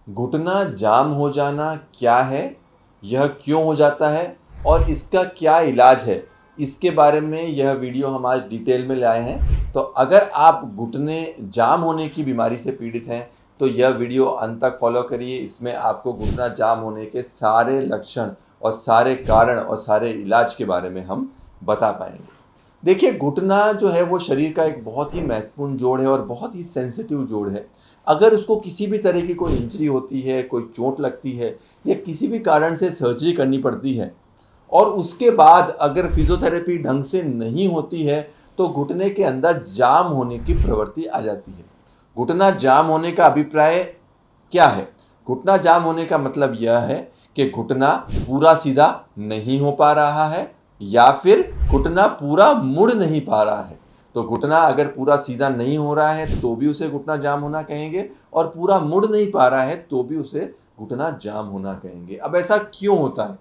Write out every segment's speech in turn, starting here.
घुटना जाम हो जाना क्या है, यह क्यों हो जाता है और इसका क्या इलाज है, इसके बारे में यह वीडियो हम आज डिटेल में लाए हैं। तो अगर आप घुटने जाम होने की बीमारी से पीड़ित हैं तो यह वीडियो अंत तक फॉलो करिए। इसमें आपको घुटना जाम होने के सारे लक्षण और सारे कारण और सारे इलाज के बारे में हम बता पाएंगे। देखिए, घुटना जो है वो शरीर का एक बहुत ही महत्वपूर्ण जोड़ है और बहुत ही सेंसिटिव जोड़ है। अगर उसको किसी भी तरह की कोई इंजरी होती है, कोई चोट लगती है या किसी भी कारण से सर्जरी करनी पड़ती है और उसके बाद अगर फिजियोथेरेपी ढंग से नहीं होती है तो घुटने के अंदर जाम होने की प्रवृत्ति आ जाती है। घुटना जाम होने का अभिप्राय क्या है? घुटना जाम होने का मतलब यह है कि घुटना पूरा सीधा नहीं हो पा रहा है या फिर घुटना पूरा मुड़ नहीं पा रहा है। तो घुटना अगर पूरा सीधा नहीं हो रहा है तो भी उसे घुटना जाम होना कहेंगे और पूरा मुड़ नहीं पा रहा है तो भी उसे घुटना जाम होना कहेंगे। अब ऐसा क्यों होता है?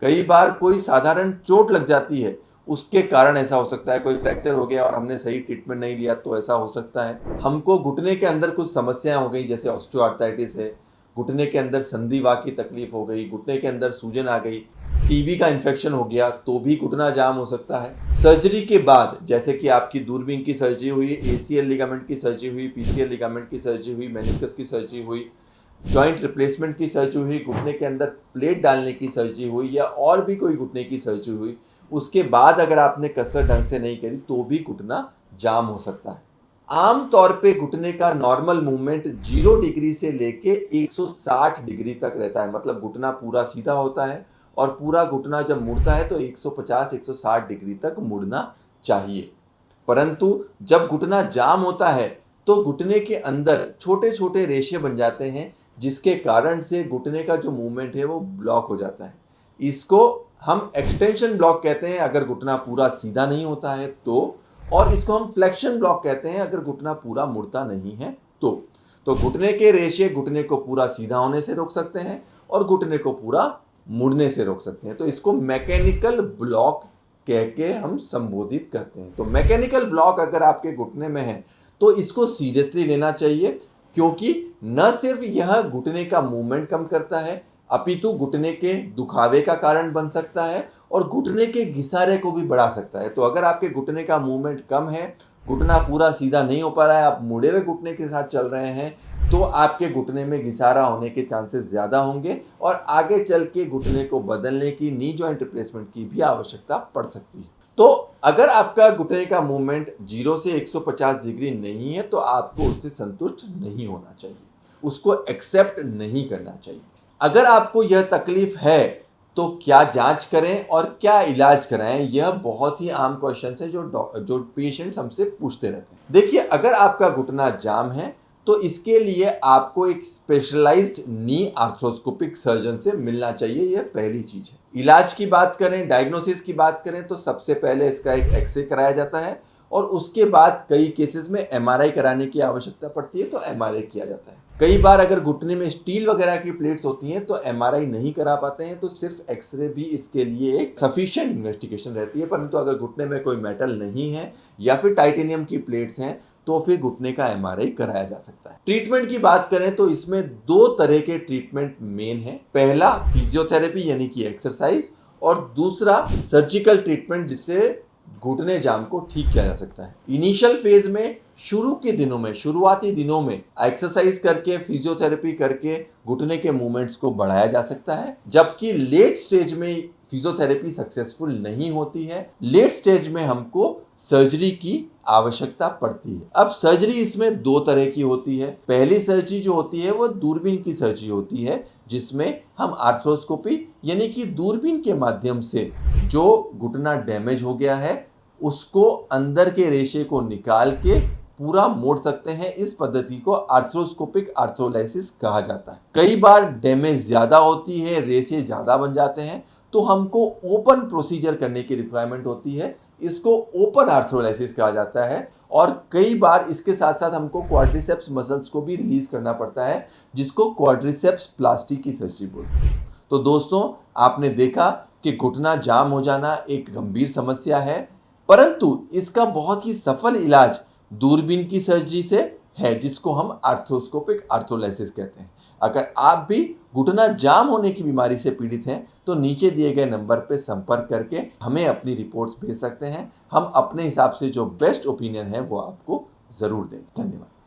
कई बार कोई साधारण चोट लग जाती है, उसके कारण ऐसा हो सकता है। कोई फ्रैक्चर हो गया और हमने सही ट्रीटमेंट नहीं लिया तो ऐसा हो सकता है। हमको घुटने के अंदर कुछ समस्याएं हो गई, जैसे ऑस्टियोआर्थराइटिस है, घुटने के अंदर संधिवा की तकलीफ हो गई, घुटने के अंदर सूजन आ गई, टीबी का इन्फेक्शन हो गया तो भी घुटना जाम हो सकता है। सर्जरी के बाद, जैसे कि आपकी दूरबीन की सर्जरी हुई, एसीएल लिगामेंट की सर्जरी हुई, पीसीएल लिगामेंट की सर्जरी हुई, मेनिस्कस की सर्जरी हुई, जॉइंट रिप्लेसमेंट की सर्जरी हुई, घुटने के अंदर प्लेट डालने की सर्जरी हुई या और भी कोई घुटने की सर्जरी हुई, उसके बाद अगर आपने कसरत ढंग से नहीं करी तो भी घुटना जाम हो सकता है। आम तौर पे घुटने का नॉर्मल मूवमेंट 0 डिग्री से लेके 160 डिग्री तक रहता है। मतलब घुटना पूरा सीधा होता है और पूरा घुटना जब मुड़ता है तो 150-160 डिग्री तक मुड़ना चाहिए। परंतु जब घुटना जाम होता है तो घुटने के अंदर छोटे छोटे रेशे बन जाते हैं जिसके कारण से घुटने का जो मूवमेंट है वो ब्लॉक हो जाता है। इसको हम एक्सटेंशन ब्लॉक कहते हैं अगर घुटना पूरा सीधा नहीं होता है तो, और इसको हम फ्लेक्शन ब्लॉक कहते हैं अगर घुटना पूरा मुड़ता नहीं है तो घुटने के रेशे घुटने को पूरा सीधा होने से रोक सकते हैं और घुटने को पूरा मुड़ने से रोक सकते हैं। तो इसको मैकेनिकल ब्लॉक कह के हम संबोधित करते हैं। तो मैकेनिकल ब्लॉक अगर आपके घुटने में है तो इसको सीरियसली लेना चाहिए, क्योंकि न सिर्फ यह घुटने का मूवमेंट कम करता है अपितु घुटने के दुखावे का कारण बन सकता है और घुटने के घिसारे को भी बढ़ा सकता है। तो अगर आपके घुटने का मूवमेंट कम है, घुटना पूरा सीधा नहीं हो पा रहा है, आप मुड़े हुए घुटने के साथ चल रहे हैं, तो आपके घुटने में घिसारा होने के चांसेस ज़्यादा होंगे और आगे चल के घुटने को बदलने की, नी जॉइंट रिप्लेसमेंट की भी आवश्यकता पड़ सकती है। तो अगर आपका घुटने का मूवमेंट 0 से 150 डिग्री नहीं है तो आपको उससे संतुष्ट नहीं होना चाहिए, उसको एक्सेप्ट नहीं करना चाहिए। अगर आपको यह तकलीफ है तो क्या जांच करें और क्या इलाज कराएं, यह बहुत ही आम क्वेश्चन है जो पेशेंट्स हमसे पूछते रहते हैं। देखिए, अगर आपका घुटना जाम है तो इसके लिए आपको एक स्पेशलाइज्ड नी आर्थ्रोस्कोपिक सर्जन से मिलना चाहिए, यह पहली चीज है। इलाज की बात करें, डायग्नोसिस की बात करें तो सबसे पहले इसका एक एक्सरे कराया जाता है और उसके बाद कई केसेस में एमआरआई कराने की आवश्यकता पड़ती है तो एमआरआई किया जाता है। कई बार अगर घुटने में स्टील वगैरह की प्लेट्स होती हैं तो एमआरआई नहीं करा पाते हैं तो सिर्फ एक्सरे भी इसके लिए एक सफिशिएंट इन्वेस्टिगेशन रहती है। परंतु अगर घुटने में कोई मेटल नहीं है या फिर टाइटेनियम की प्लेट्स हैं तो फिर घुटने का एमआरआई कराया जा सकता है। ट्रीटमेंट की बात करें तो इसमें 2 तरह के ट्रीटमेंट मेन है। पहला फिजियोथेरेपी यानी कि एक्सरसाइज और दूसरा सर्जिकल ट्रीटमेंट जिससे घुटने जाम को ठीक किया जा सकता है। इनिशियल फेज में, शुरुआती दिनों में एक्सरसाइज करके, फिजियोथेरेपी करके घुटने के मूवमेंट्स को बढ़ाया जा सकता है, जबकि लेट स्टेज में फिजियोथेरेपी सक्सेसफुल नहीं होती है। लेट स्टेज में हमको सर्जरी की आवश्यकता पड़ती है। अब सर्जरी इसमें 2 तरह की होती है। पहली सर्जरी जो होती है वो दूरबीन की सर्जरी होती है, जिसमें हम आर्थ्रोस्कोपी यानी कि दूरबीन के माध्यम से जो घुटना डैमेज हो गया है उसको अंदर के रेशे को निकाल के पूरा मोड़ सकते हैं। इस पद्धति को आर्थ्रोस्कोपिक आर्थ्रोलाइसिस कहा जाता है। कई बार डैमेज ज़्यादा होती है, रेशे ज़्यादा बन जाते हैं तो हमको ओपन प्रोसीजर करने की रिक्वायरमेंट होती है, इसको ओपन आर्थ्रोलाइसिस कहा जाता है। और कई बार इसके साथ साथ हमको क्वाड्रिसेप्स मसल्स को भी रिलीज करना पड़ता है, जिसको क्वाड्रिसेप्स प्लास्टी की सर्जरी बोलते हैं। तो दोस्तों, आपने देखा कि घुटना जाम हो जाना एक गंभीर समस्या है, परंतु इसका बहुत ही सफल इलाज दूरबीन की सर्जरी से है, जिसको हम आर्थ्रोस्कोपिक आर्थ्रोलाइसिस कहते हैं। अगर आप भी घुटना जाम होने की बीमारी से पीड़ित हैं तो नीचे दिए गए नंबर पर संपर्क करके हमें अपनी रिपोर्ट्स भेज सकते हैं। हम अपने हिसाब से जो बेस्ट ओपिनियन है वो आपको ज़रूर दें। धन्यवाद।